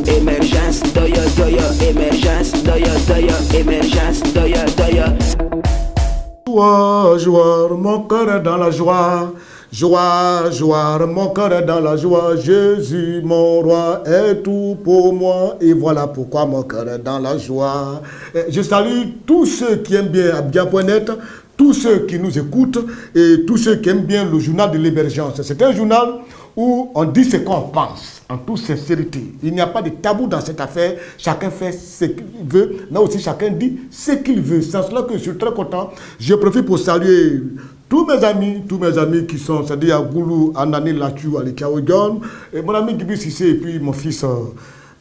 Émergence, doya, doya, émergence, doya, doya, émergence, doya, doya. Joie, joie, mon cœur est dans la joie. Joie, joie, mon cœur est dans la joie. Jésus, mon roi, est tout pour moi. Et voilà pourquoi mon cœur est dans la joie. Je salue tous ceux qui aiment bien Abidjan.net, tous ceux qui nous écoutent et tous ceux qui aiment bien le journal de l'émergence. C'est un journal où on dit ce qu'on pense, en toute sincérité. Il n'y a pas de tabou dans cette affaire. Chacun fait ce qu'il veut, mais aussi chacun dit ce qu'il veut. C'est cela que je suis très content. Je profite pour saluer tous mes amis qui sont, c'est-à-dire à Goulou, Anani Lachou, Alikiao John, et mon ami Gibi Sissé, et puis mon fils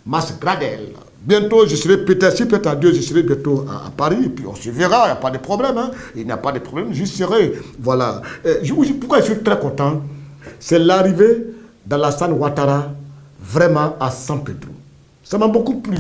Mas Gradel. Bientôt, je serai peut-être, si peut-être à Dieu, je serai bientôt à Paris, et puis on se verra, il n'y a pas de problème. Hein. Il n'y a pas de problème, je serai. Voilà. Pourquoi je suis très content? C'est l'arrivée d'Alassane Ouattara vraiment à San Pedro. Ça m'a beaucoup plu.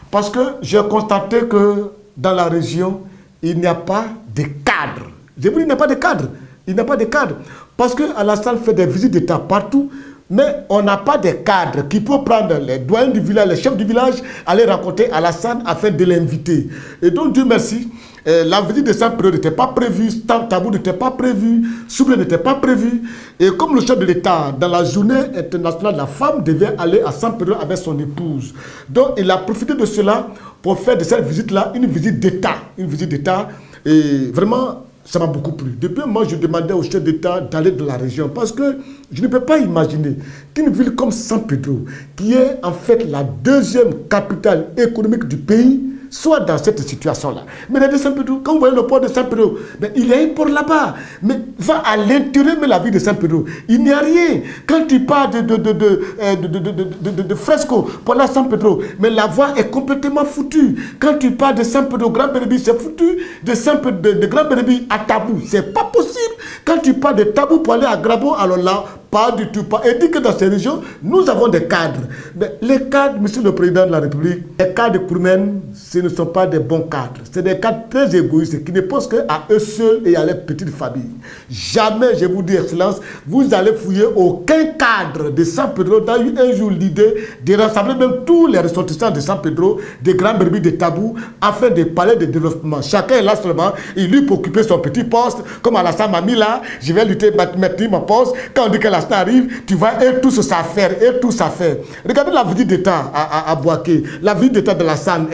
Parce que j'ai constaté que dans la région, il n'y a pas de cadre. Je vous dis, il n'y a pas de cadre. Il n'y a pas de cadre. Parce qu'Alassane fait des visites d'État partout, mais on n'a pas de cadre qui peut prendre les doyens du village, les chefs du village, aller raconter Alassane afin de l'inviter. Et donc, Dieu merci, la visite de San Pedro n'était pas prévue, Tabou n'était pas prévu, Souble n'était pas prévu. Et comme le chef de l'État, dans la journée internationale, la femme devait aller à San Pedro avec son épouse. Donc, il a profité de cela pour faire de cette visite-là une visite d'État. Une visite d'État. Et vraiment, ça m'a beaucoup plu. Depuis moi, je demandais au chef d'État d'aller dans la région parce que je ne peux pas imaginer qu'une ville comme San Pedro, qui est en fait la deuxième capitale économique du pays, soit dans cette situation-là. Mais de San Pedro, quand vous voyez le port de San Pedro, ben, il y a un port là-bas. Mais va à l'intérieur de la ville de San Pedro. Il n'y a rien. Quand tu parles de fresco pour la San Pedro, mais la voie est complètement foutue. Quand tu parles de San Pedro, Grand Bérébi, c'est foutu. De San Pedro, de Grand Bérébi à Tabou, c'est pas possible. Quand tu parles de Tabou pour aller à Grabo, alors là, pas du tout. Pas. Et dit que dans ces régions, nous avons des cadres. Mais les cadres, monsieur le président de la République, les cadres pour même, ce ne sont pas des bons cadres. C'est des cadres très égoïstes qui ne pensent qu'à eux seuls et à leurs petites familles. Jamais, je vous dis, Excellence, vous allez fouiller aucun cadre de San Pedro n'a eu un jour l'idée de rassembler même tous les ressortissants de San Pedro, des Grands Bérébi, de Tabou, afin de parler de développement. Chacun est là seulement, il lui pour occuper son petit poste, comme Alassane m'a mis là, je vais lutter, mettre mon poste. Quand on dit que arrive, tu vois, et tous sa faire, et tout ça faire. Regardez la visite d'État à Bouaké, la visite d'État de la San,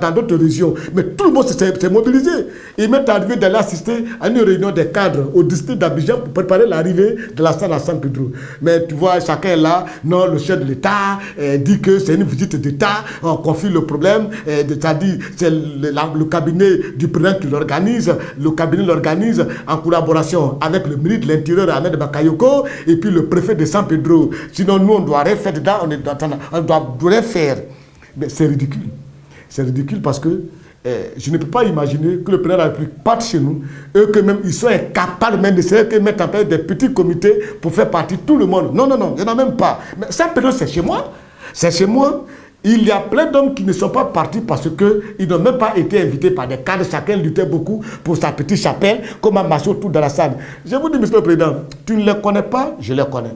dans d'autres régions. Mais tout le monde s'est mobilisé. Il m'est arrivé d'aller assister à une réunion des cadres au district d'Abidjan pour préparer l'arrivée de la San à San Pedro. Mais tu vois, chacun est là. Non, le chef de l'État dit que c'est une visite d'État, on confie le problème. C'est-à-dire, c'est le cabinet du président qui l'organise. Le cabinet l'organise en collaboration avec le ministre de l'Intérieur, Ahmed Bakayoko, et puis le préfet de San Pedro. Sinon, nous, on doit rien faire dedans, on doit rien faire. Mais c'est ridicule. C'est ridicule parce que je ne peux pas imaginer que le président de la République parte chez nous et que même ils sont incapables même de mettre en place des petits comités pour faire partie tout le monde. Non, non, non, il n'y en a même pas. Mais San Pedro, c'est chez moi. C'est chez moi. Il y a plein d'hommes qui ne sont pas partis parce qu'ils n'ont même pas été invités par des cadres. Chacun luttait beaucoup pour sa petite chapelle, comme un macho tout dans la salle. Je vous dis, monsieur le président, tu ne les connais pas, je les connais.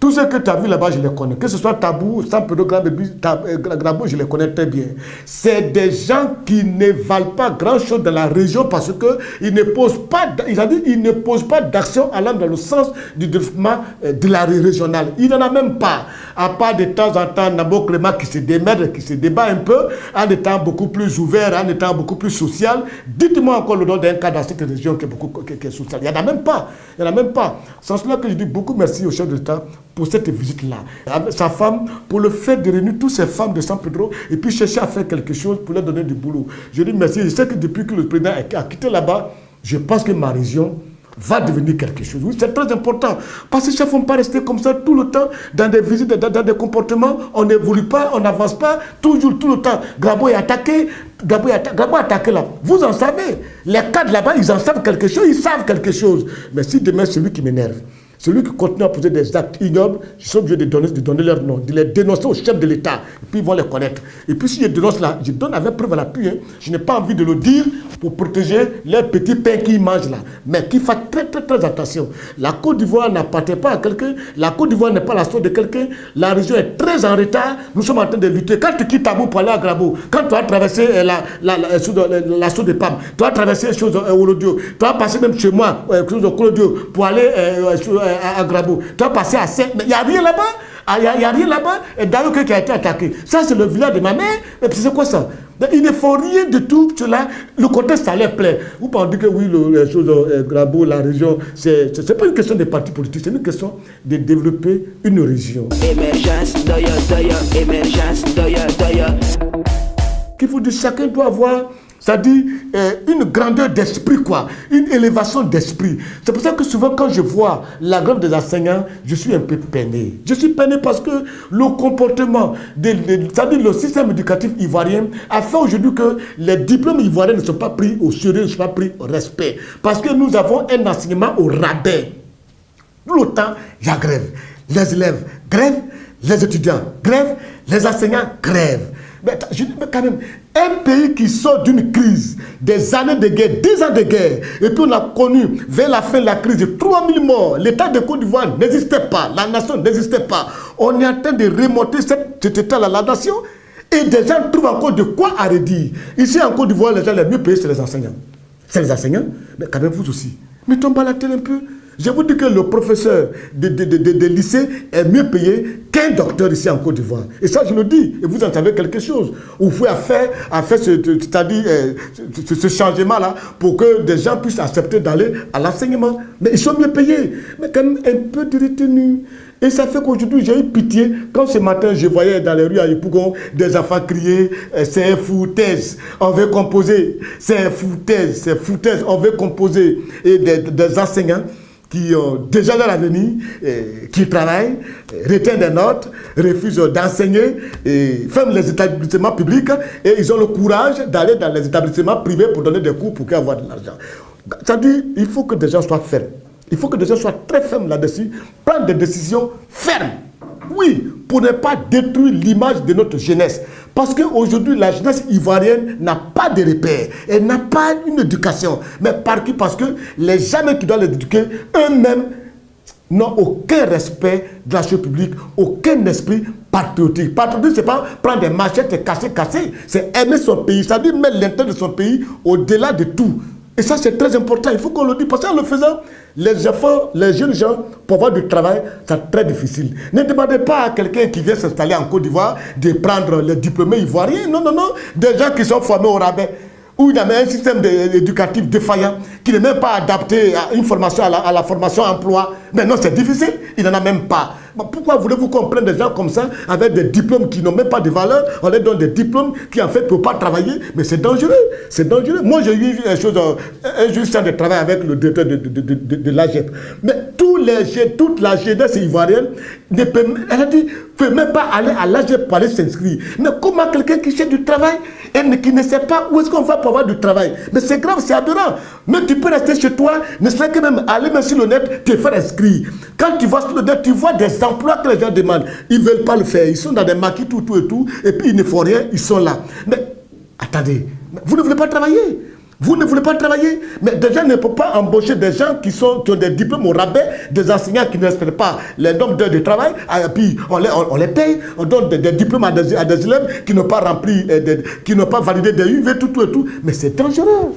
Tous ceux que tu as vus là-bas, je les connais. Que ce soit Tabou, San Pedro, Grabo, je les connais très bien. C'est des gens qui ne valent pas grand-chose dans la région parce qu'ils ne posent pas, ils ne posent pas d'action allant dans le sens du développement de la régionale. Il n'y en a même pas. À part de temps en temps, Nabo Clément qui se démerde, qui se débat un peu, en étant beaucoup plus ouvert, en étant beaucoup plus social. Dites-moi encore le nom d'un cas dans cette région qui est social. Il n'y en a même pas. Il n'y en a même pas. C'est cela que je dis beaucoup merci au chef de l'État pour cette visite-là. Sa femme, pour le fait de réunir toutes ces femmes de San Pedro et puis chercher à faire quelque chose pour leur donner du boulot. Je dis merci. Je sais que depuis que le président a quitté là-bas, je pense que ma région va devenir quelque chose. Oui, c'est très important. Parce que les chefs ne vont pas rester comme ça tout le temps dans des visites, dans des comportements. On n'évolue pas, on n'avance pas. Toujours, tout le temps. Grabo est attaqué. Grabo est attaqué là. Vous en savez. Les cadres là-bas, ils en savent quelque chose. Ils savent quelque chose. Mais si demain, c'est lui qui m'énerve, celui qui continue à poser des actes ignobles, je suis obligé de donner leur nom, de les dénoncer au chef de l'État, et puis ils vont les connaître. Et puis si je dénonce là, je donne avec preuve à l'appui, je n'ai pas envie de le dire pour protéger les petits pains qu'ils mangent là. Mais qu'il fasse très attention. La Côte d'Ivoire n'appartient pas à quelqu'un. La Côte d'Ivoire n'est pas la source de quelqu'un. La région est très en retard. Nous sommes en train de lutter. Quand tu quittes Tabou pour aller à Grabo, quand tu as traversé la source de Pam, tu as traversé Olodio, tu as passé même chez moi, Colodio, pour aller à Grabo, tu as passé à Saint, mais il n'y a rien là-bas. Il n'y a rien là-bas, et d'ailleurs qui a été attaqué. Ça, c'est le village de ma mère. Mais c'est quoi ça? Il ne faut rien de tout cela. Le contexte, ça les plaît. Vous pensez que oui, les choses, Grabo, la région, c'est pas une question de partis politiques, c'est une question de développer une région. Émergence, émergence, Qu'il faut dire, chacun doit avoir, c'est-à-dire une grandeur d'esprit, quoi, une élévation d'esprit. C'est pour ça que souvent, quand je vois la grève des enseignants, je suis un peu peiné. Je suis peiné parce que le comportement, c'est-à-dire le système éducatif ivoirien, a fait aujourd'hui que les diplômes ivoiriens ne sont pas pris au sérieux, ne sont pas pris au respect. Parce que nous avons un enseignement au rabais. Tout le temps, il y a grève. Les élèves grèvent, les étudiants grèvent, les enseignants grèvent. Mais quand même, un pays qui sort d'une crise, des années de guerre, 10 ans de guerre, et puis on a connu, vers la fin de la crise, 3000 morts, l'État de Côte d'Ivoire n'existait pas, la nation n'existait pas. On est en train de remonter cet état-là, la nation, et des gens trouvent encore de quoi à redire. Ici en Côte d'Ivoire, les gens les mieux payés, c'est les enseignants. C'est les enseignants, mais quand même vous aussi. Mettons pas la tête un peu. Je vous dis que le professeur de lycée est mieux payé qu'un docteur ici en Côte d'Ivoire. Et ça, je le dis. Et vous en savez quelque chose. Vous pouvez faire ce changement-là pour que des gens puissent accepter d'aller à l'enseignement. Mais ils sont mieux payés. Mais quand même un peu de retenue. Et ça fait qu'aujourd'hui, j'ai eu pitié. Quand ce matin, je voyais dans les rues à Yopougon des enfants crier « C'est foutaise, on veut composer. C'est foutaise, on veut composer. » Et des enseignants qui ont déjà leur avenir, qui travaillent, retiennent des notes, refusent d'enseigner, ferment les établissements publics et ils ont le courage d'aller dans les établissements privés pour donner des cours pour qu'ils aient de l'argent. C'est-à-dire qu'il faut que des gens soient fermes. Il faut que des gens soient très fermes là-dessus, prendre des décisions fermes. Oui, pour ne pas détruire l'image de notre jeunesse. Parce qu'aujourd'hui, la jeunesse ivoirienne n'a pas de repères. Elle n'a pas une éducation. Mais parce que les gens qui doivent l'éduquer, eux-mêmes, n'ont aucun respect de la chose publique, aucun esprit patriotique. Patriotique, ce n'est pas prendre des machettes et casser. C'est aimer son pays. Ça veut dire mettre l'intérêt de son pays au-delà de tout. Et ça, c'est très important. Il faut qu'on le dise. Parce qu'en le faisant, les enfants, les jeunes gens, pour avoir du travail, c'est très difficile. Ne demandez pas à quelqu'un qui vient s'installer en Côte d'Ivoire de prendre les diplômés ivoiriens. Non. Des gens qui sont formés au rabais. Où il y a un système éducatif défaillant qui n'est même pas adapté à une formation, à la formation emploi. Mais non, c'est difficile. Il n'en a même pas. Pourquoi voulez-vous qu'on prenne des gens comme ça avec des diplômes qui n'ont même pas de valeur? On leur donne des diplômes qui en fait ne peuvent pas travailler. Mais c'est dangereux. C'est dangereux. Moi, j'ai eu un juste temps de travail avec le directeur de l'AGEP. Mais toute la jeunesse ivoirienne ne peut même pas aller à l'AGEP pour aller s'inscrire. Mais comment quelqu'un qui cherche du travail et qui ne sait pas où est-ce qu'on va pour avoir du travail? Mais c'est grave, c'est aberrant. Mais tu peux rester chez toi, ne serait que même aller même sur le net, te faire inscrire. Quand tu vas sur le net, tu vois des emplois que les gens demandent. Ils ne veulent pas le faire. Ils sont dans des maquis, tout, et puis ils ne font rien, ils sont là. Mais attendez, vous ne voulez pas travailler? Vous ne voulez pas travailler? Mais des gens ne peuvent pas embaucher des gens qui ont des diplômes au rabais, des enseignants qui ne respectent pas les normes d'heures de travail, et puis on les paye, on donne des diplômes à des élèves qui n'ont pas rempli, qui n'ont pas validé des UV, tout. Mais c'est dangereux.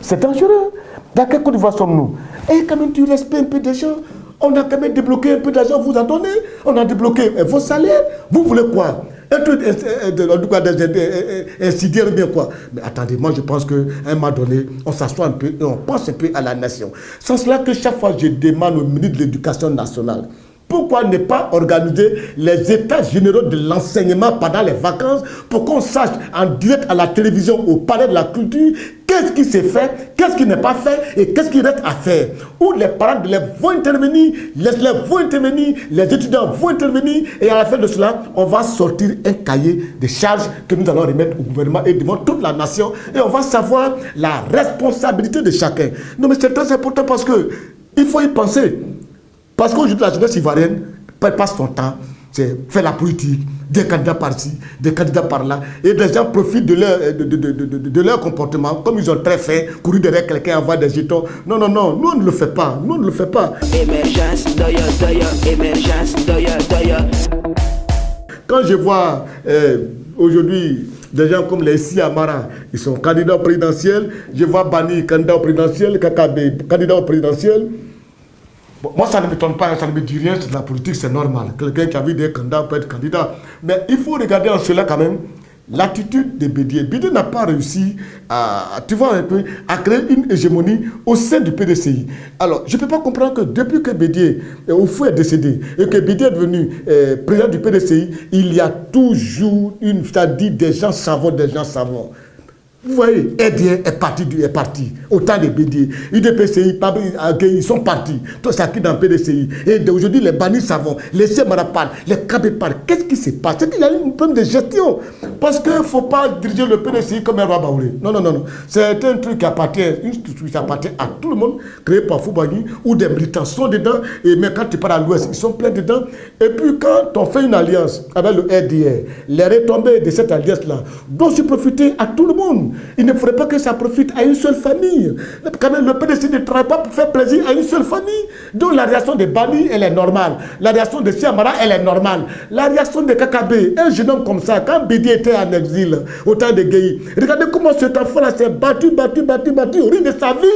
C'est dangereux. Dans quelle Côte d'Ivoire sommes-nous? Et quand même, tu respectes un peu des gens. On a quand même débloqué un peu d'argent, vous a donné. On a débloqué vos salaires. Vous voulez quoi? Un truc insidieux ou bien quoi? Mais attendez, moi je pense qu'à un moment donné, on s'assoit un peu et on pense un peu à la nation. C'est cela que chaque fois je demande au ministre de l'Éducation nationale, pourquoi ne pas organiser les états généraux de l'enseignement pendant les vacances pour qu'on sache en direct à la télévision, au palais de la culture, qu'est-ce qui s'est fait, qu'est-ce qui n'est pas fait et qu'est-ce qui reste à faire. Où les parents d'élèves vont intervenir, les élèves vont intervenir, les étudiants vont intervenir et à la fin de cela, on va sortir un cahier de charges que nous allons remettre au gouvernement et devant toute la nation et on va savoir la responsabilité de chacun. Non mais c'est très important parce que il faut y penser. Parce qu'aujourd'hui, la jeunesse ivoirienne passe son temps, c'est faire la politique, des candidats par-ci, des candidats par-là, et des gens profitent de leur comportement, comme ils ont très fait, courir derrière quelqu'un, avoir des jetons. Non, non, non, nous on ne le fait pas, nous on ne le fait pas. Émergence, doya, doya, émergence, doya, doya. Quand je vois aujourd'hui des gens comme les Si Amara, ils sont candidats au présidentiel, je vois Bani, candidat au présidentiel, Kakabe, candidat au présidentiel. Bon, moi, ça ne m'étonne pas, ça ne me dit rien, c'est de la politique, c'est normal. Quelqu'un qui a vu des candidats peut être candidat. Mais il faut regarder en cela quand même l'attitude de Bédié. Bédié n'a pas réussi à, tu vois un peu, à créer une hégémonie au sein du PDCI. Alors, je ne peux pas comprendre que depuis que Bédié, Oufou est décédé, et que Bédié est devenu président du PDCI, il y a toujours une, c'est-à-dire des gens savants, des gens savants. Vous voyez, EDR est parti. Autant de BD. UDPCI, ils sont partis. Tout ça qui est dans le PDCI. Et aujourd'hui, les bannis savants, les Semara parlent, les KB parlent. Qu'est-ce qui se passe? C'est qu'il y a un problème de gestion. Parce qu'il ne faut pas diriger le PDCI comme un roi Baoulé. Non, non, non, non. C'est un truc qui appartient, une structure qui appartient à tout le monde, créé par Foubani, où des militants sont dedans. Et mais quand tu pars à l'ouest, ils sont pleins dedans. Et puis quand on fait une alliance avec le RDR, les retombées de cette alliance-là doivent se profiter à tout le monde. Il ne faudrait pas que ça profite à une seule famille. Quand même, le PDC ne travaille pas pour faire plaisir à une seule famille. Donc la réaction de Bani, elle est normale. La réaction de Siamara, elle est normale. La réaction de Kakabe, un jeune homme comme ça, quand Bédié était en exil, au temps de Gueye, regardez comment cet enfant-là s'est battu au rythme de sa vie,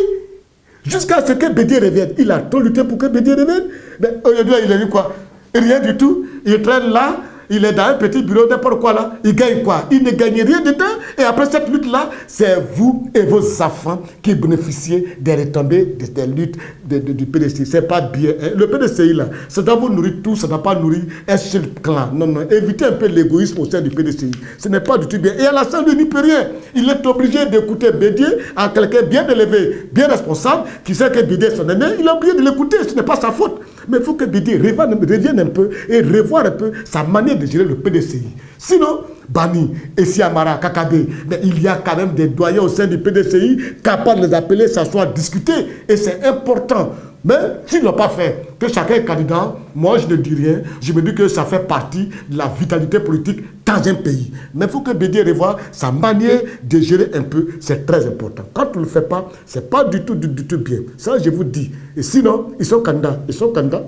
jusqu'à ce que Bédié revienne. Il a tout lutté pour que Bédié revienne. Mais aujourd'hui, il a eu quoi? Rien du tout. Il traîne là. Il est dans un petit bureau, n'importe quoi là. Il gagne quoi? Il ne gagne rien dedans. Et après cette lutte-là, c'est vous et vos enfants qui bénéficiez des retombées des luttes du PDCI. C'est pas bien. Hein? Le PDCI là, ça doit vous nourrir tout, ça ne doit pas nourrir un seul clan. Non, non. Évitez un peu l'égoïsme au sein du PDCI. Ce n'est pas du tout bien. Et Alassane, lui, n'y peut rien. Il est obligé d'écouter Bédié à quelqu'un bien élevé, bien responsable, qui sait que Bédié est son aîné. Il a oublié de l'écouter. Ce n'est pas sa faute. Mais il faut que Bédié revienne un peu et revoir un peu sa manière de gérer le PDCI. Sinon, Bani, Essiamara, Kakabe, mais il y a quand même des doyens au sein du PDCI capables de les appeler, s'asseoir, discuter. Et c'est important. Mais s'ils ne l'ont pas fait, que chacun est candidat, moi je ne dis rien. Je me dis que ça fait partie de la vitalité politique dans un pays. Mais il faut que Bédié revoie sa manière de gérer un peu. C'est très important. Quand on ne le fait pas, ce n'est pas du tout bien. Ça, je vous dis. Et sinon, ils sont candidats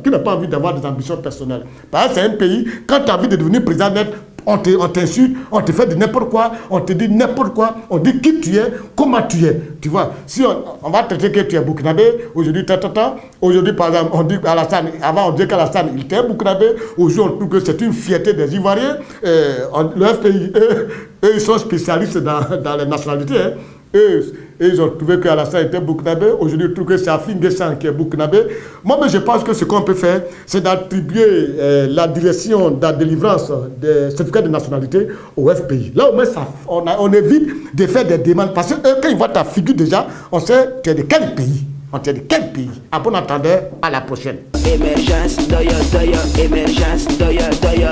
qui n'ont pas envie d'avoir des ambitions personnelles. Parce que c'est un pays, quand tu as envie de devenir président net, on t'insulte, on te fait de n'importe quoi, on te dit n'importe quoi, on dit qui tu es, comment tu es. Tu vois, si on va te dire que tu es burkinabé, aujourd'hui, aujourd'hui, par exemple, on dit Alassane, avant on dit qu'Alassane, il était burkinabé, aujourd'hui, on trouve que c'est une fierté des Ivoiriens. Le FPI, eux, ils sont spécialistes dans les nationalités. Hein. Et ils ont trouvé qu'Alassane était burkinabé. Aujourd'hui, ils trouvent que c'est Afin Guessan qui est burkinabé. Moi, mais je pense que ce qu'on peut faire, c'est d'attribuer la direction de la délivrance des certificats de nationalité au FPI. Là, au moins, on évite de faire des demandes. Parce que quand ils voient ta figure déjà, on sait tu es de quel pays. On te dit quel pays. À bon entendeur, à la prochaine. Émergence, doya, doya, émergence, doya, doya.